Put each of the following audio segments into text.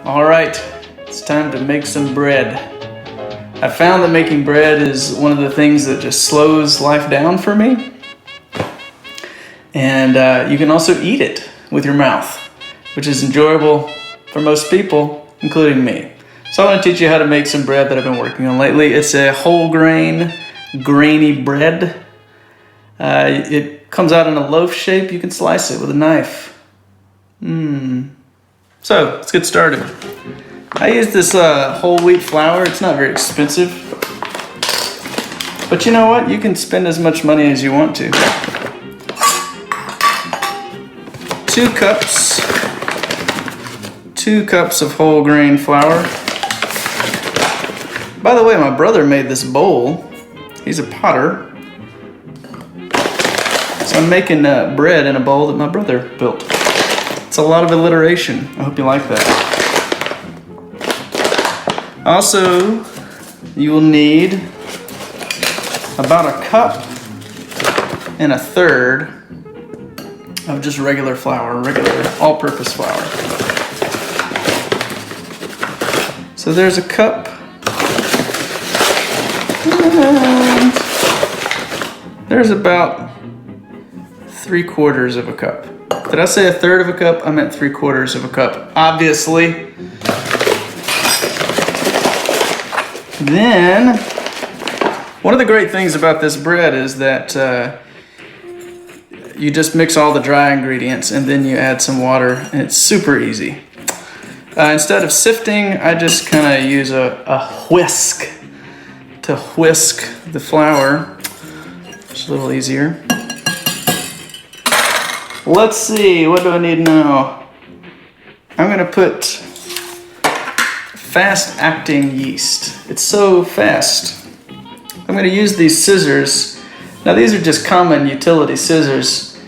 All right, it's time to make some bread. I found that making bread is one of the things that just slows life down for me. And you can also eat it with your mouth, which is enjoyable for most people, including me. So I want to teach you how to make some bread that I've been working on lately. It's a whole grain, grainy bread. It comes out in a loaf shape. You can slice it with a knife. So let's get started. I use this whole wheat flour. It's not very expensive. But you know what? You can spend as much money as you want to. 2 cups of whole grain flour. By the way, my brother made this bowl. He's a potter. So I'm making bread in a bowl that my brother built. It's a lot of alliteration. I hope you like that. Also, you will need about 1.5 cups of just regular flour, regular all-purpose flour. So there's 1 cup. And there's about 3/4 cup. Did I say 1/3 cup? I meant 3/4 cup, obviously. Then, one of the great things about this bread is that you just mix all the dry ingredients and then you add some water, and it's super easy. Instead of sifting, I just kind of use a whisk to whisk the flour. It's a little easier. Let's see, what do I need now? I'm gonna put fast-acting yeast. It's so fast. I'm gonna use these scissors. Now these are just common utility scissors.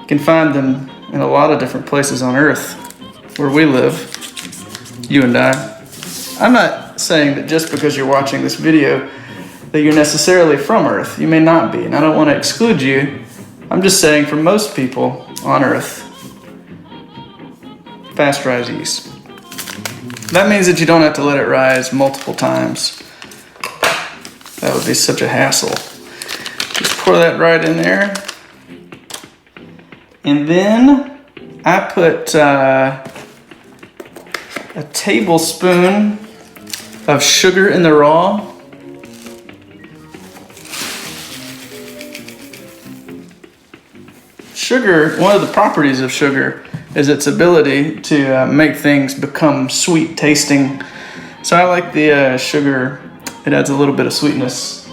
You can find them in a lot of different places on Earth where we live, you and I. I'm not saying that just because you're watching this video that you're necessarily from Earth. You may not be, and I don't want to exclude you. I'm just saying for most people on Earth, fast rise yeast. That means that you don't have to let it rise multiple times. That would be such a hassle. Just pour that right in there. And then I put a tablespoon of sugar in the raw. Sugar, one of the properties of sugar is its ability to make things become sweet tasting. So I like the sugar. It adds a little bit of sweetness.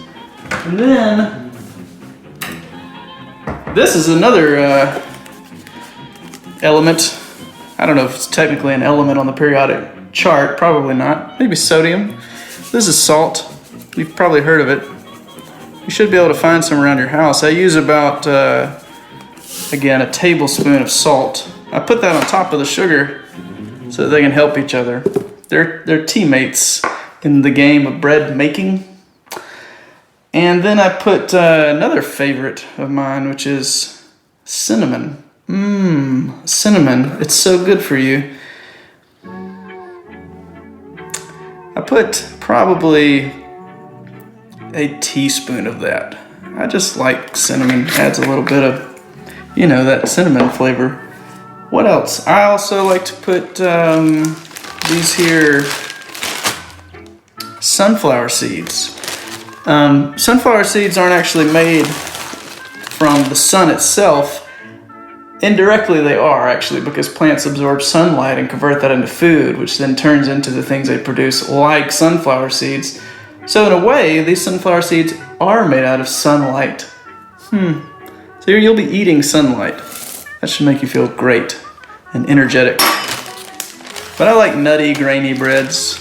And then, this is another element. I don't know if it's technically an element on the periodic chart. Probably not. Maybe sodium. This is salt. You've probably heard of it. You should be able to find some around your house. I use about again, a tablespoon of salt. I put that on top of the sugar so that they can help each other. They're teammates in the game of bread making. And then I put another favorite of mine, which is cinnamon. Cinnamon. It's so good for you. I put probably a teaspoon of that. I just like cinnamon. Adds a little bit of, you know, that cinnamon flavor. What else? I also like to put these here sunflower seeds. Sunflower seeds aren't actually made from the sun itself. Indirectly they are, actually, because plants absorb sunlight and convert that into food, which then turns into the things they produce, like sunflower seeds. So in a way, these sunflower seeds are made out of sunlight. So you'll be eating sunlight. That should make you feel great and energetic. But I like nutty, grainy breads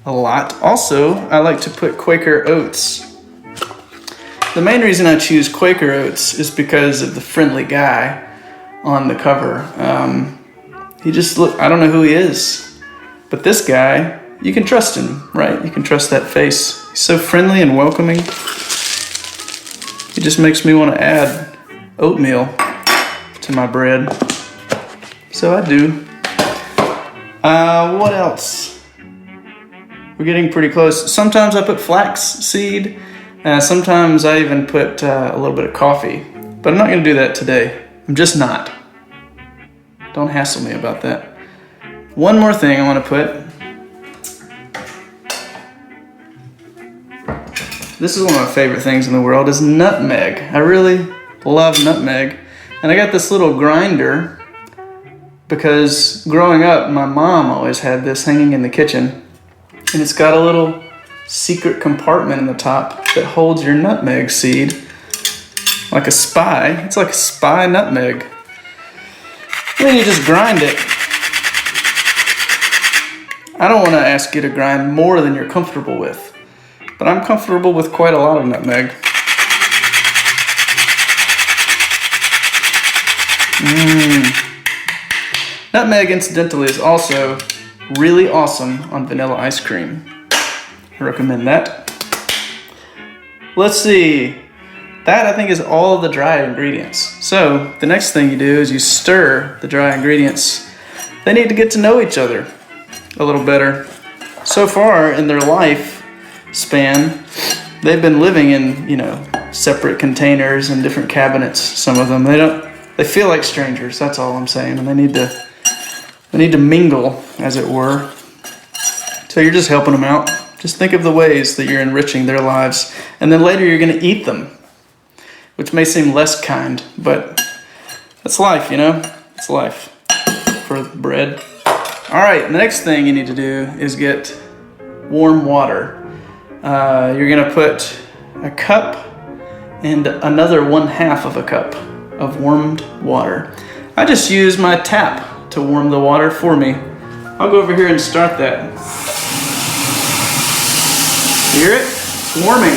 a lot. Also, I like to put Quaker oats. The main reason I choose Quaker oats is because of the friendly guy on the cover. He just I don't know who he is, but this guy, you can trust him, right? You can trust that face. He's so friendly and welcoming. It just makes me want to add oatmeal to my bread. So I do. What else? We're getting pretty close. Sometimes I put flax seed. Sometimes I even put a little bit of coffee. But I'm not going to do that today. I'm just not. Don't hassle me about that. One more thing I want to put. This is one of my favorite things in the world, is nutmeg. I really love nutmeg. And I got this little grinder because growing up, my mom always had this hanging in the kitchen. And it's got a little secret compartment in the top that holds your nutmeg seed. Like a spy. It's like a spy nutmeg. And then you just grind it. I don't want to ask you to grind more than you're comfortable with. But I'm comfortable with quite a lot of nutmeg. Nutmeg, incidentally, is also really awesome on vanilla ice cream. I recommend that. Let's see. That, I think, is all of the dry ingredients. So the next thing you do is you stir the dry ingredients. They need to get to know each other a little better. So far in their life span, they've been living in, separate containers and different cabinets. Some of them, they feel like strangers. That's all I'm saying, and they need to mingle, as it were. So you're just helping them out. Just think of the ways that you're enriching their lives, and then later you're going to eat them, which may seem less kind, but that's life, It's life for bread. All right, the next thing you need to do is get warm water. You're gonna put a cup and another 1/2 of a cup of warmed water. I just use my tap to warm the water for me. I'll go over here and start that. You hear it? It's warming.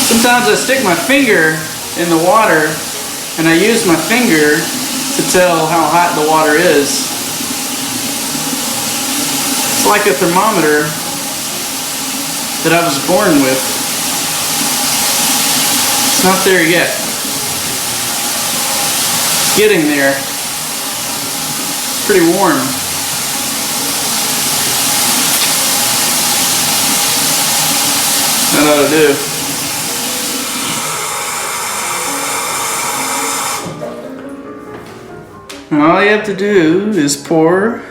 Sometimes I stick my finger in the water and I use my finger to tell how hot the water is. It's like a thermometer that I was born with. It's not there yet. It's getting there. It's pretty warm. That ought to do. And all you have to do is pour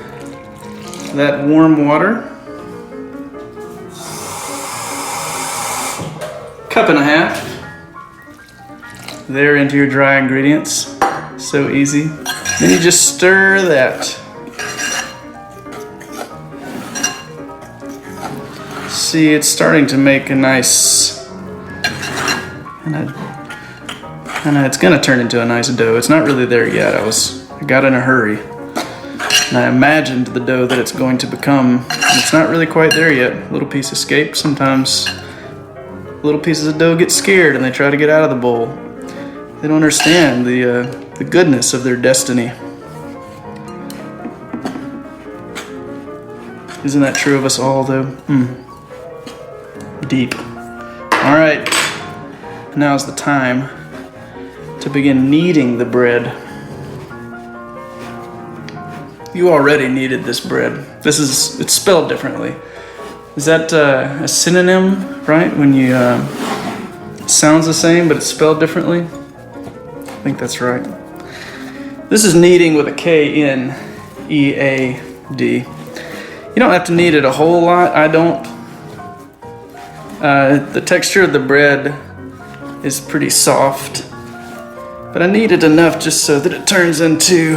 that warm water, 1.5 cups, there into your dry ingredients. So easy. Then you just stir that. See, it's starting to make a nice, it's gonna turn into a nice dough. It's not really there yet. I got in a hurry. And I imagined the dough that it's going to become. And it's not really quite there yet. A little piece escaped. Sometimes little pieces of dough get scared and they try to get out of the bowl. They don't understand the goodness of their destiny. Isn't that true of us all, though? Deep. All right. Now's the time to begin kneading the bread. You already kneaded this bread. It's spelled differently. Is that a synonym, right? When you, it sounds the same, but it's spelled differently? I think that's right. This is kneading with a K-N-E-A-D. You don't have to knead it a whole lot. I don't. The texture of the bread is pretty soft, but I knead it enough just so that it turns into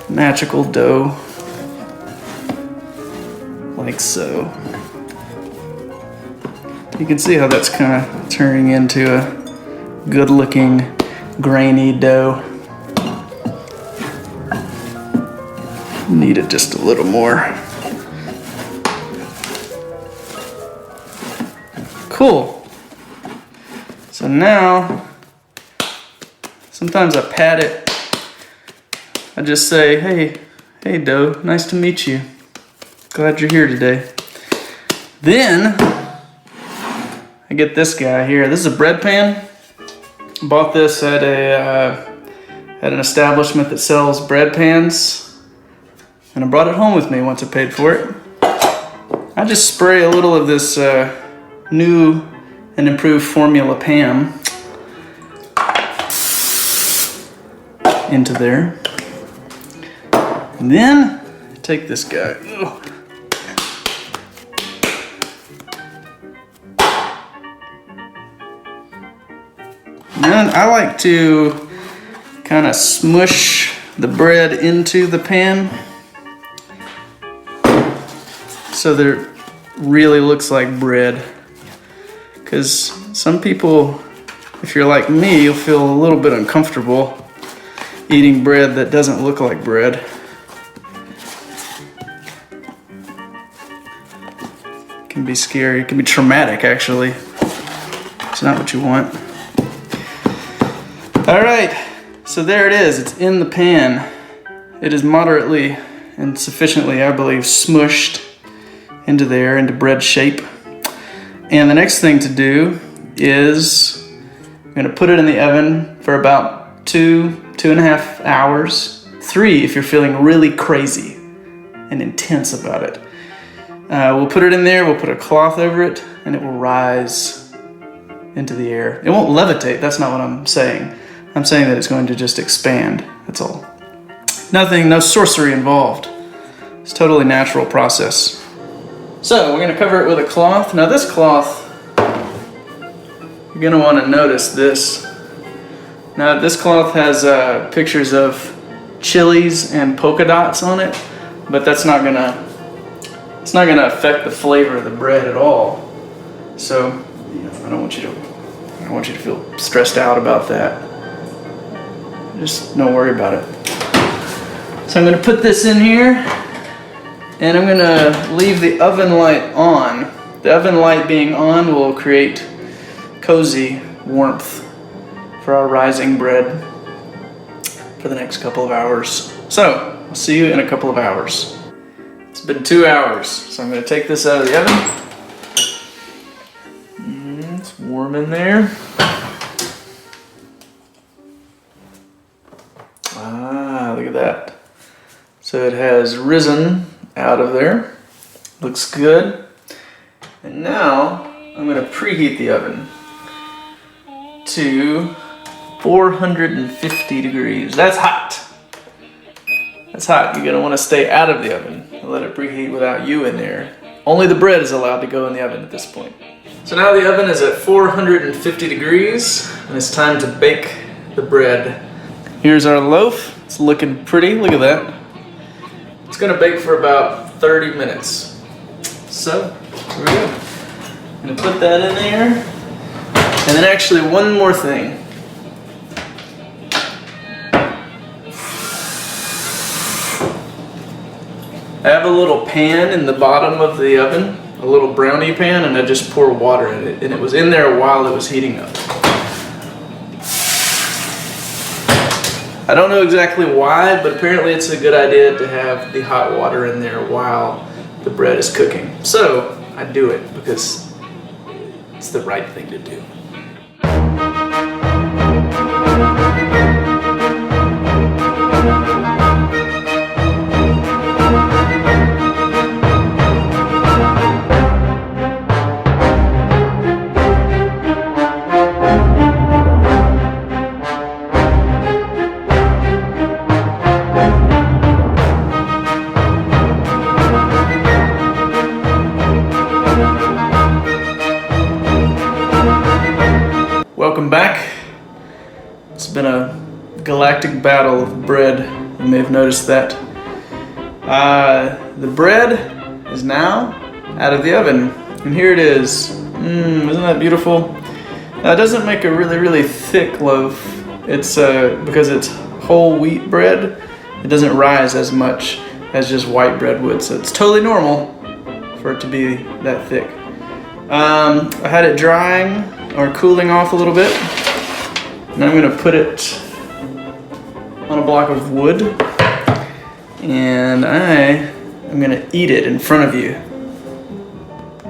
magical dough, like so. You can see how that's kind of turning into a good-looking, grainy dough. Knead it just a little more. Cool. So now, sometimes I pat it. I just say, hey dough, nice to meet you. Glad you're here today. Then, I get this guy here. This is a bread pan. Bought this at at an establishment that sells bread pans, and I brought it home with me once I paid for it. I just spray a little of this new and improved formula pan into there. And then take this guy. Ugh. And I like to kind of smush the bread into the pan so that it really looks like bread. Because some people, if you're like me, you'll feel a little bit uncomfortable eating bread that doesn't look like bread. It can be scary, it can be traumatic actually. It's not what you want. All right, so there it is. It's in the pan. It is moderately and sufficiently, I believe, smushed into there, into bread shape. And the next thing to do is I'm gonna put it in the oven for about 2.5 hours. 3 if you're feeling really crazy and intense about it. We'll put it in there, we'll put a cloth over it, and it will rise into the air. It won't levitate, that's not what I'm saying. I'm saying that it's going to just expand, that's all. Nothing, no sorcery involved. It's a totally natural process. So we're gonna cover it with a cloth. Now this cloth, you're gonna wanna notice this. Now this cloth has pictures of chilies and polka dots on it, but it's not gonna affect the flavor of the bread at all. So, I don't want you to feel stressed out about that. Just don't worry about it. So I'm gonna put this in here, and I'm gonna leave the oven light on. The oven light being on will create cozy warmth for our rising bread for the next couple of hours. So, I'll see you in a couple of hours. It's been 2 hours, so I'm gonna take this out of the oven. It's warm in there. Look at that. So it has risen out of there. Looks good. And now I'm going to preheat the oven to 450 degrees. That's hot. That's hot. You're going to want to stay out of the oven and let it preheat without you in there. Only the bread is allowed to go in the oven at this point. So now the oven is at 450 degrees and it's time to bake the bread. Here's our loaf. It's looking pretty. Look at that. It's going to bake for about 30 minutes. So, here we go. I'm going to put that in there. And then actually one more thing. I have a little pan in the bottom of the oven, a little brownie pan, and I just pour water in it. And it was in there while it was heating up. I don't know exactly why, but apparently it's a good idea to have the hot water in there while the bread is cooking. So I do it because it's the right thing to do. Welcome back. It's been a galactic battle of bread. You may have noticed that. The bread is now out of the oven, and here it is. Isn't that beautiful? Now it doesn't make a really thick loaf. It's because it's whole wheat bread. It doesn't rise as much as just white bread would, so it's totally normal for it to be that thick. I had it drying or cooling off a little bit. And I'm gonna put it on a block of wood, and I am gonna eat it in front of you.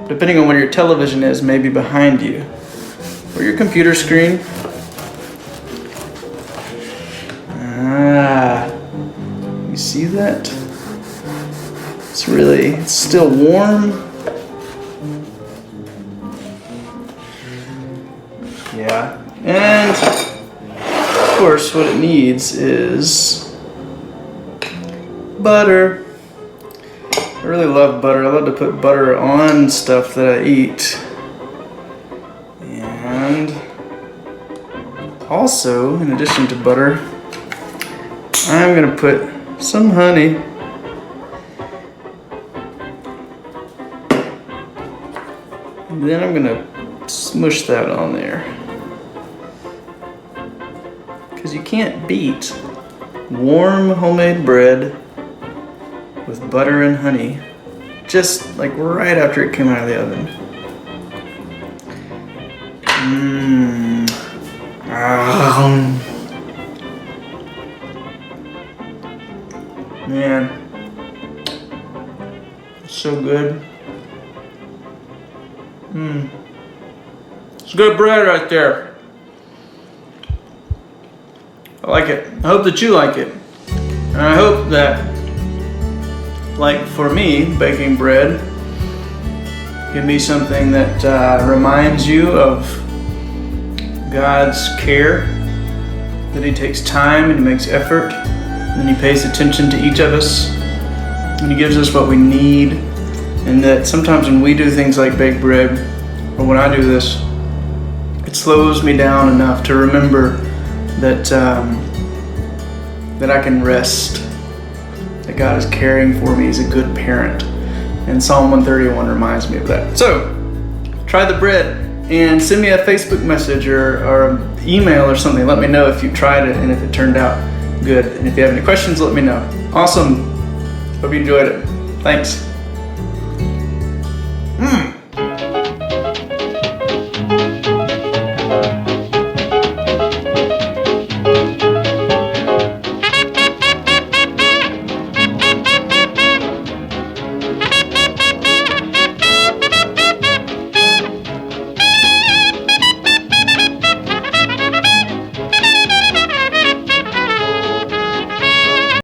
Depending on where your television is, maybe behind you, or your computer screen. see that? It's still warm. Yeah, and of course what it needs is butter. I really love butter. I love to put butter on stuff that I eat. And also, in addition to butter, I'm gonna put some honey. And then I'm gonna smush that on there. Because you can't beat warm homemade bread with butter and honey just like right after it came out of the oven. Man, it's so good. It's good bread right there. I like it. I hope that you like it. And I hope that, like for me, baking bread can be something that reminds you of God's care, that He takes time and He makes effort, and He pays attention to each of us, and He gives us what we need, and that sometimes when we do things like bake bread, or when I do this, it slows me down enough to remember that that I can rest, that God is caring for me. He's a good parent, and Psalm 131 reminds me of that. So, try the bread and send me a Facebook message or an email or something. Let me know if you tried it and if it turned out good. And if you have any questions, let me know. Awesome. Hope you enjoyed it. Thanks.